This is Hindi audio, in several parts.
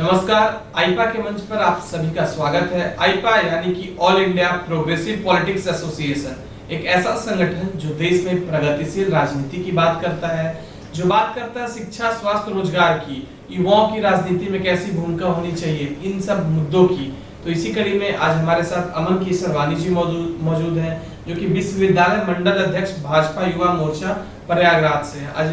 नमस्कार, आईपा के मंच पर आप सभी का स्वागत है। आईपा यानी कि all India progressive politics association एक ऐसा संगठन जो देश में प्रगतिशील राजनीति की बात करता है, जो बात करता है शिक्षा, स्वास्थ्य, रोजगार की, युवाओं की राजनीति में कैसी भूमिका होनी चाहिए, इन सब मुद्दों की। तो इसी कड़ी में आज हमारे साथ अमन केसरवानी जी मौजूद हैं, जो कि विश्वविद्यालय मंडल अध्यक्ष भाजपा युवा मोर्चा प्रयागराज से है। आज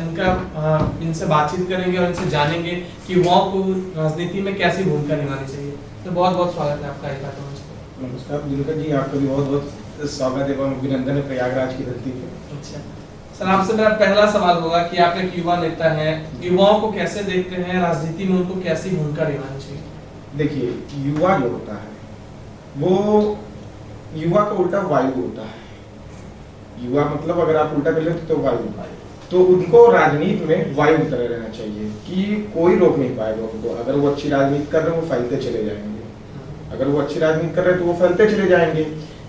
इनसे बातचीत करेंगे और इनसे जानेंगे कि युवाओं को राजनीति में कैसी भूमिका निभानी चाहिए। तो बहुत बहुत स्वागत है आपका आईपा मंच पर। नमस्कार दिनकर जी, आपका भी बहुत बहुत स्वागत एवं अभिनंदन है प्रयागराज की धरती पे। अच्छा सर, आपसे मेरा पहला सवाल होगा कि आप एक युवा नेता हैं, युवाओं को कैसे देखते हैं, राजनीति में उनको कैसी भूमिका निभानी चाहिए? देखिए, युवा जो होता है वो युवा का उल्टा वायु होता है। युवा मतलब अगर आप उल्टा कर ले तो वायु, तो उनको राजनीति में वायु की तरह रहना चाहिए कि कोई रोक नहीं पाएगा उनको। अगर वो अच्छी राजनीति कर रहे हैं वो फैलते चले जाएंगे, अगर वो अच्छी राजनीति कर रहे हैं तो वो फैलते चले जाएंगे।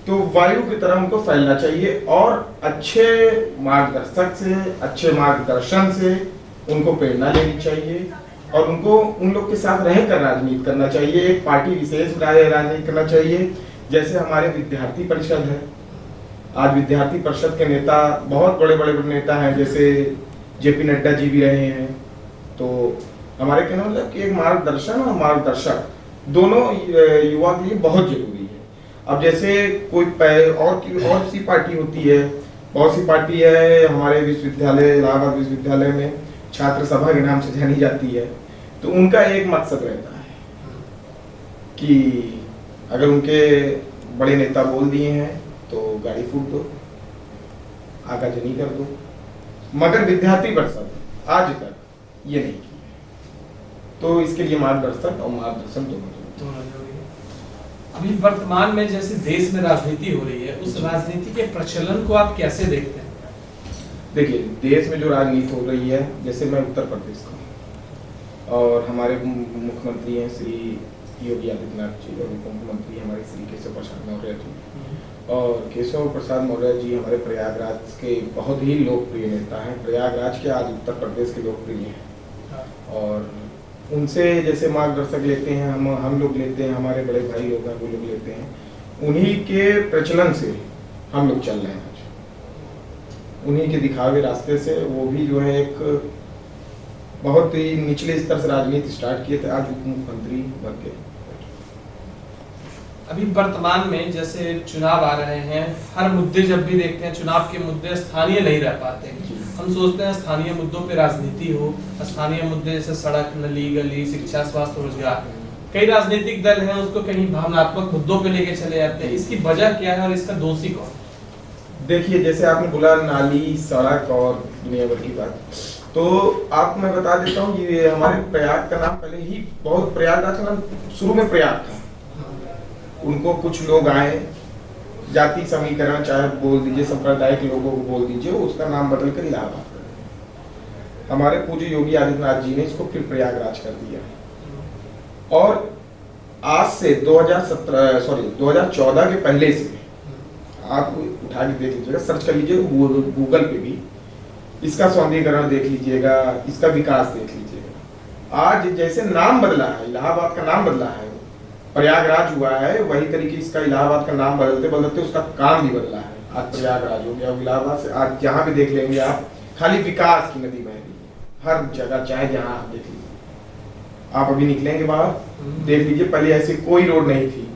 तो वायु की तरह उनको फैलना चाहिए और अच्छे मार्गदर्शक से, अच्छे मार्गदर्शन से उनको प्रेरणा लेनी चाहिए और उनको उन लोग के साथ रहकर राजनीति करना चाहिए। एक पार्टी विशेष राजनीति करना चाहिए। जैसे हमारे विद्यार्थी परिषद है, आज विद्यार्थी परिषद के नेता बहुत बड़े बड़े नेता हैं, जैसे जेपी नड्डा जी भी रहे हैं। तो हमारे कहने मतलब कि एक मार्गदर्शन और मार्गदर्शक दोनों युवा के लिए बहुत जरूरी है। अब जैसे कोई और सी पार्टी होती है, बहुत सी पार्टी है हमारे विश्वविद्यालय, इलाहाबाद विश्वविद्यालय में छात्र सभा के नाम से जानी जाती है। तो उनका एक मकसद रहता है कि अगर उनके बड़े नेता बोल दिए हैं तो गाड़ी फूट दो, आगाजनी कर दो। मगर विद्यार्थी परिषद आज तक ये नहीं की है। तो इसके लिए मार्गदर्शक और मार्गदर्शन दोनों जरूरी है। अभी वर्तमान में जैसे देश में राजनीति हो रही है, उस राजनीति के प्रचलन को आप कैसे देखते हैं? देखिए, देश में जो राजनीति हो रही है, जैसे मैं उत्तर प्रदेश का और हमारे मुख्यमंत्री हैं श्री योगी आदित्यनाथ जी और उप मुख्यमंत्री हमारे श्री केशव प्रसाद मौर्य जी। और केशव प्रसाद मौर्य जी हमारे प्रयागराज के बहुत ही लोकप्रिय नेता हैं। प्रयागराज के आज उत्तर प्रदेश के लोकप्रिय हैं और उनसे जैसे मार्गदर्शक लेते हैं, हम लोग लेते हैं, हमारे बड़े भाई लोग हैं वो लोग लेते हैं। उन्हीं के प्रचलन से हम लोग चल रहे हैं आज, उन्हीं के दिखावे रास्ते से। वो भी जो है एक बहुत ही निचले स्तर से राजनीति स्टार्ट किए थे, आज उप मुख्यमंत्री बन गए। अभी वर्तमान में जैसे चुनाव आ रहे हैं, हर मुद्दे जब भी देखते हैं चुनाव के मुद्दे स्थानीय नहीं रह पाते। हम सोचते हैं स्थानीय मुद्दों पे राजनीति हो, स्थानीय मुद्दे जैसे सड़क, नली गली, शिक्षा, स्वास्थ्य, रोजगार। कई राजनीतिक दल हैं उसको कहीं भावनात्मक मुद्दों पे लेके चले जाते हैं। इसकी वजह क्या है और इसका दोषी कौन? देखिए, जैसे आपने बोला नाली, सड़क और दुनिया भर की बात, तो आपको मैं बता देता हूँ, ये हमारे प्रयाग का नाम पहले ही बहुत, प्रयागराज का नाम शुरू में प्रयाग था। उनको कुछ लोग आए, जाति समीकरण चाहे बोल दीजिए, सांप्रदायिक लोगों को बोल दीजिए, उसका नाम बदलकर इलाहाबाद कर दिया। हमारे पूज्य योगी आदित्यनाथ जी ने इसको फिर प्रयागराज कर दिया। और आज से 2014 के पहले से आप उठा के देख लीजिएगा, सर्च कर लीजिएगा गूगल पे भी, इसका सौंदर्यीकरण देख लीजिएगा, इसका विकास देख लीजिएगा। आज जैसे नाम बदला है, इलाहाबाद का नाम बदला है, प्रयागराज हुआ है, वही तरीके इसका इलाहाबाद का नाम बदलते बदलते उसका काम भी बदला है। आज प्रयागराज हो गया। इलाहाबाद से आज जहाँ भी देख लेंगे आप, खाली विकास की नदी बह रही है हर जगह, चाहे जहाँ आप देख लीजिए। आप अभी निकलेंगे बाहर, देख लीजिए, पहले ऐसी कोई रोड नहीं थी,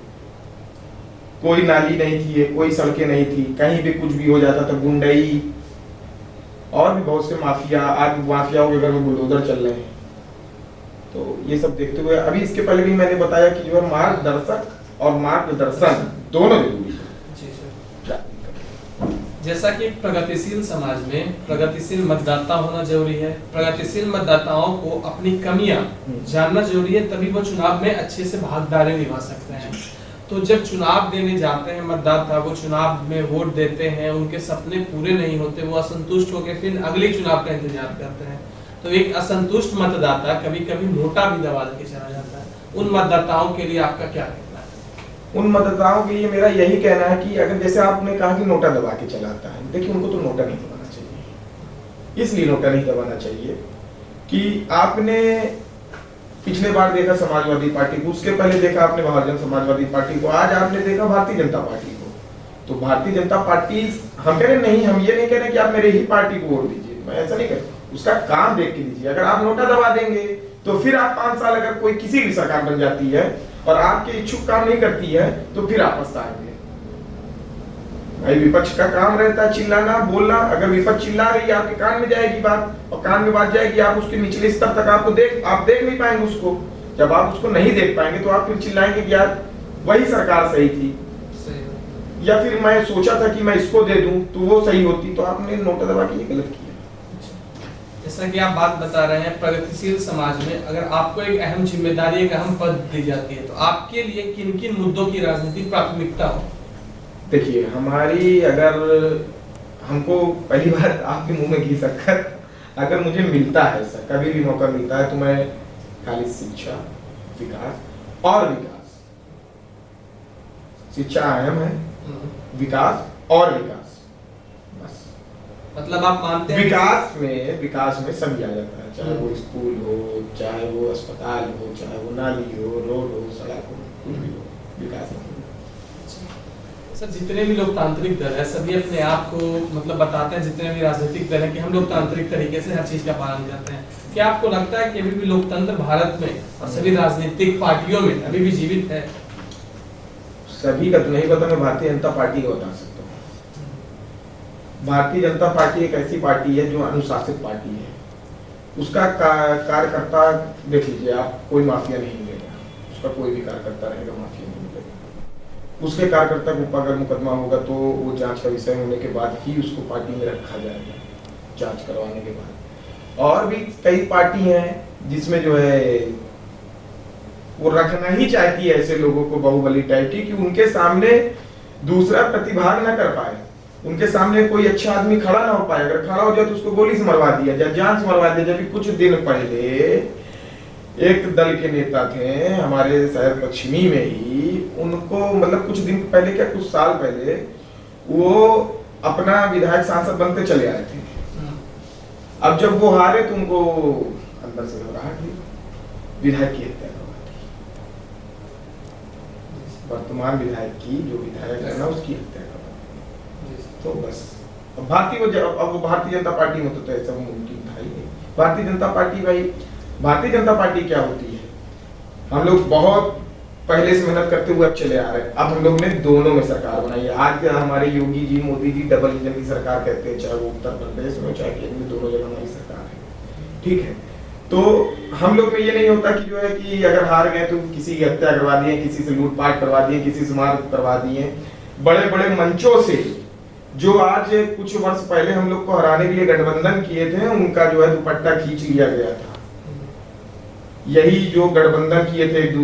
कोई नाली नहीं थी, कोई सड़कें नहीं थी, कहीं भी कुछ भी हो जाता था, गुंडई और भी बहुत से माफिया। आज माफियाओं के घर में बुलडोजर चल रहे हैं। तो ये सब देखते हुए अभी इसके पहले भी मैंने बताया कि जो है मार्गदर्शक और मार्गदर्शन दोनों जरूरी है। जैसा कि प्रगतिशील समाज में प्रगतिशील मतदाता होना जरूरी है, प्रगतिशील मतदाताओं को अपनी कमियां जानना जरूरी है, तभी वो चुनाव में अच्छे से भागीदारी निभा सकते हैं। तो जब चुनाव देने जाते हैं मतदाता, वो चुनाव में वोट देते हैं, उनके सपने पूरे नहीं होते, वो असंतुष्ट होकर फिर अगले चुनाव का इंतजार करते हैं। तो एक असंतुष्ट मतदाता कभी कभी नोटा भी दबा के चला जाता है। उन मतदाताओं के लिए आपका क्या कहना है? उन मतदाताओं के लिए मेरा यही कहना है कि अगर जैसे आपने कहा कि नोटा दबा के चलाता है, देखिए उनको तो नोटा नहीं दबाना चाहिए। इसलिए नोटा नहीं दबाना चाहिए कि आपने पिछले बार देखा समाजवादी पार्टी को, उसके पहले देखा आपने बहुजन समाजवादी पार्टी को, आज आपने देखा भारतीय जनता पार्टी को। तो भारतीय जनता पार्टी, हम कह रहे नहीं, हम ये नहीं कह रहे कि आप मेरे ही पार्टी को वोट दीजिए, मैं ऐसा नहीं कह रहा, उसका काम देख के दीजिए। अगर आप नोटा दबा देंगे तो फिर आप 5 साल अगर कोई किसी भी सरकार बन जाती है और आपके इच्छुक काम नहीं करती है तो फिर आप पछताएंगे। भाई विपक्ष का काम रहता है चिल्लाना, बोलना। अगर विपक्ष चिल्ला रही है आपके कान में जाएगी बात, और कान में बात जाएगी, आप उसके निचले स्तर तक आप देख नहीं पाएंगे उसको। जब आप उसको नहीं देख पाएंगे तो आप फिर चिल्लाएंगे कि यार वही सरकार सही थी, या फिर मैं सोचा था कि मैं इसको दे दूं तो वो सही होती। तो आपने नोटा दबा के ये गलत किया। जैसा कि आप बात बता रहे हैं, प्रगतिशील समाज में अगर आपको एक अहम जिम्मेदारी, एक अहम पद दी जाती है तो आपके लिए किन किन मुद्दों की राजनीतिक प्राथमिकता हो? देखिए, हमारी, अगर हमको पहली बार आपके मुंह में घी शक्कर, अगर मुझे मिलता है सर, कभी भी मौका मिलता है तो मैं खाली शिक्षा, विकास और विकास, शिक्षा अहम है, विकास और विकास, बस। मतलब आप मानते हैं विकास में सभी आ जाता है, चाहे वो स्कूल हो, चाहे वो अस्पताल हो, चाहे वो नाली हो, रोड हो, सड़क हो, कुछ भी हो, विकास में। सर, जितने भी लोकतांत्रिक दल है सभी अपने आप को मतलब बताते हैं, जितने भी राजनीतिक दल है, कि हम लोकतांत्रिक तरीके से हर चीज का पालन करते हैं। क्या आपको लगता है कि अभी भी लोकतंत्र भारत में और सभी राजनीतिक पार्टियों में अभी भी जीवित है? सभी का तो नहीं पता, मैं भारतीय जनता पार्टी को बता सकता हूँ। भारतीय जनता पार्टी एक ऐसी पार्टी है जो अनुशासित पार्टी है। उसका कार्यकर्ता देख लीजिए आप, कोई माफिया नहीं मिलेगा, उसका कोई भी कार्यकर्ता रहेगा माफिया नहीं मिलेगा। उसके कार्यकर्ता के ऊपर अगर मुकदमा होगा तो वो जांच का विषय होने के बाद ही उसको पार्टी में रखा जाएगा, जांच करवाने के बाद। और भी कई पार्टी हैं जिसमें जो है वो रखना ही चाहती है ऐसे लोगों को, बाहुबली टाइप की, कि उनके सामने दूसरा प्रतिभाग ना कर पाए, उनके सामने कोई अच्छा आदमी खड़ा ना हो पाए। अगर खड़ा हो जाए तो उसको गोली से मरवा दिया जाए, जान से मरवा दिया जाए। कुछ दिन पहले एक दल के नेता थे हमारे शहर पश्चिमी में ही, उनको मतलब कुछ दिन पहले क्या, कुछ साल पहले वो अपना विधायक सांसद बनते चले आए थे। अब जब वो हारे तो उनको अंदर से घबराहट हुई, विधायक की हत्या करवा दी। वर्तमान विधायक की, जो विधायक है ना, उसकी हत्या करवा दी। तो बस अब भारतीय जनता पार्टी में तो ऐसा मुमकिन था ही नहीं। भारतीय जनता पार्टी, भाई भारतीय जनता पार्टी क्या होती है, हम लोग बहुत पहले से मेहनत करते हुए अब चले आ रहे हैं। अब हम लोग ने दोनों में सरकार बनाई है। आज हमारे योगी जी, मोदी जी डबल इंजन की सरकार कहते हैं, चाहे वो उत्तर प्रदेश में चाहे केंद्र में, दोनों जगह हमारी सरकार है, ठीक है। तो हम लोग में ये नहीं होता कि जो है कि अगर हार गए तो किसी की हत्या करवा दिए, किसी से लूटपाट करवा दिए, किसी से मार करवा दिए। बड़े बड़े मंचों से जो आज कुछ वर्ष पहले हम लोग को हराने के लिए गठबंधन किए थे, उनका जो है दुपट्टा खींच लिया गया था। यही जो गठबंधन किए थे एक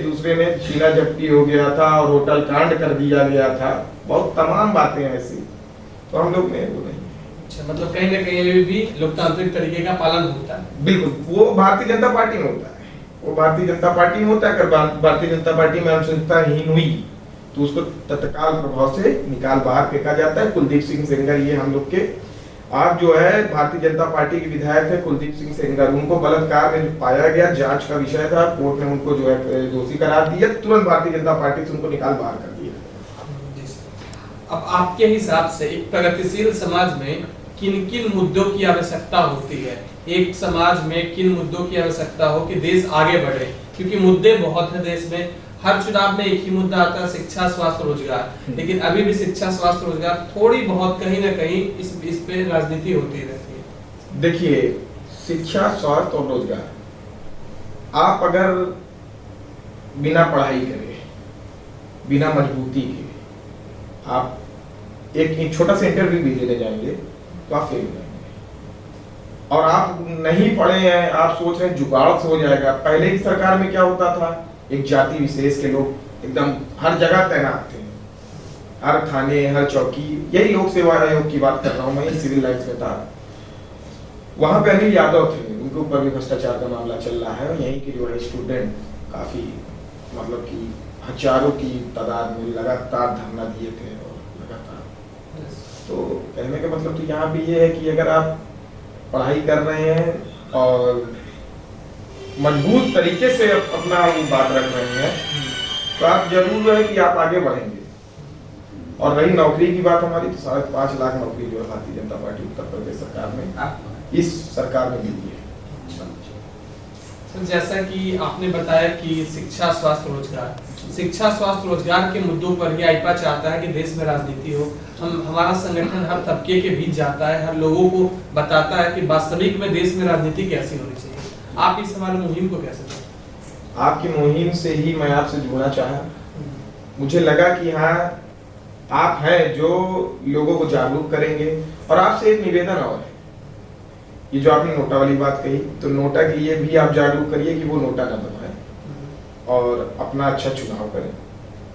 दूसरे में छीना झपटी हो गया था और होटल कांड कर दिया गया था, बहुत तमाम बातें ऐसी। तो हम लोग में वो नहीं। अच्छा, मतलब कहीं ना कहीं भी लोकतांत्रिक तरीके का पालन होता है। बिल्कुल, वो भारतीय जनता पार्टी में होता है, वो भारतीय जनता पार्टी में होता है। अगर भारतीय जनता पार्टी में अनुशंसाहीन हुई तो उसको तत्काल प्रभाव से निकाल बाहर फेंका जाता है। कुलदीप सिंह सेंगर, ये हम लोग के आप जो है भारतीय जनता पार्टी के विधायक है कुलदीप सिंह सेंगर, उनको बलात्कार में पाया गया, जांच का विषय था, कोर्ट ने उनको जो है दोषी करार दिया, तुरंत भारतीय जनता पार्टी से उनको निकाल बाहर कर दिया। अब आपके हिसाब से एक प्रगतिशील समाज में किन किन मुद्दों की आवश्यकता होती है? एक समाज में किन मुद्दों की आवश्यकता हो कि देश आगे बढ़े? क्योंकि मुद्दे बहुत है देश में, हर चुनाव में एक ही मुद्दा आता है, शिक्षा, स्वास्थ्य, रोजगार। लेकिन अभी भी शिक्षा, स्वास्थ्य, रोजगार थोड़ी बहुत कहीं ना कहीं इस पे राजनीति होती रहती है। देखिए, शिक्षा, स्वास्थ्य और रोजगार, आप अगर बिना पढ़ाई करे, बिना मजबूती के आप एक छोटा सा इंटरव्यू भी देने जाएंगे तो आप फेल हो जाएंगे। और आप नहीं पढ़े हैं, आप सोच रहे हैं जुगाड़ से हो जाएगा। पहले की सरकार में क्या होता था, एक जाति विशेष के लोग एकदम हर जगह तैनात थे, हर थाने, हर चौकी। यही लोक सेवा आयोग की बात कर रहा हूँ मैं, सिविल लाइन्स में था। वहां पे अनिल यादव थे, उनके ऊपर भी भ्रष्टाचार का मामला चल रहा है। और यहीं के जो है स्टूडेंट काफी मतलब कि हजारों की तादाद में लगातार धरना दिए थे और लगातार। तो कहने का मतलब तो यहाँ भी ये है कि अगर आप पढ़ाई कर रहे हैं और मजबूत तरीके से अपना वो बात रख रहे हैं, तो आप जरूर है कि आप आगे बढ़ेंगे। और रही नौकरी की बात हमारी, तो 5.5 लाख नौकरी जो है भारतीय जनता पार्टी उत्तर प्रदेश सरकार में, इस सरकार में मिली है। सर, जैसा कि आपने बताया कि शिक्षा, स्वास्थ्य, रोजगार के मुद्दों पर ही आईपा चाहता है कि देश में राजनीति हो। हमारा संगठन हर तबके के बीच जाता है, हर लोगों को बताता है कि वास्तविक में देश में राजनीति कैसी होनी चाहिए। आप इस हमारे मुहिम को कैसे देखते हैं? आपकी मुहिम से ही मैं आपसे जुड़ना चाहा। मुझे लगा कि हाँ, आप हैं जो लोगों को जागरूक करेंगे। और आपसे एक निवेदन और है, ये जो आपने नोटा वाली बात कही, तो नोटा के लिए भी आप जागरूक करिए कि वो नोटा ना दबाए और अपना अच्छा चुनाव करें,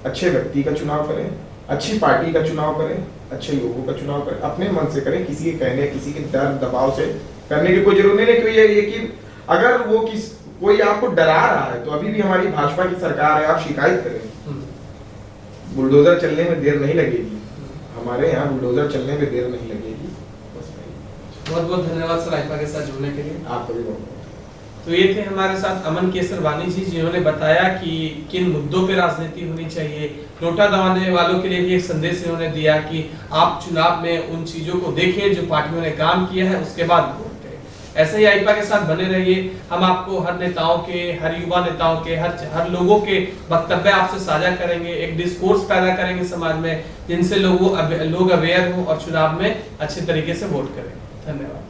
अच्छे व्यक्ति का चुनाव करें, अच्छी पार्टी का चुनाव करें, अच्छे लोगों का चुनाव करें, अपने मन से करें, किसी के कहने, किसी के डर दबाव से करने की कोई जरूरत नहीं है। क्योंकि ये कि अगर वो कोई आपको डरा रहा है, तो अभी भी हमारी भाजपा की सरकार है, आप शिकायत करें। बुलडोजर चलने में देर नहीं लगेगी, हमारे यहाँ बुलडोजर चलने में देर नहीं लगेगी। बस बहुत बहुत धन्यवाद सर आईपा के साथ जुड़ने के लिए। आपको भी बहुत। तो ये थे हमारे साथ अमन केसरवानी जी, जिन्होंने बताया कि किन मुद्दों पे राजनीति होनी चाहिए। नोटा दबाने वालों के लिए भी एक संदेश इन्होंने दिया कि आप चुनाव में उन चीजों को देखें जो पार्टियों ने काम किया है, उसके बाद वोट दें। ऐसे ही आईपा के साथ बने रहिए। हम आपको हर नेताओं के, हर युवा नेताओं के, हर लोगों के वक्तव्य आपसे साझा करेंगे, एक डिस्कोर्स पैदा करेंगे समाज में, जिनसे लोग अवेयर हो और चुनाव में अच्छे तरीके से वोट करें। धन्यवाद।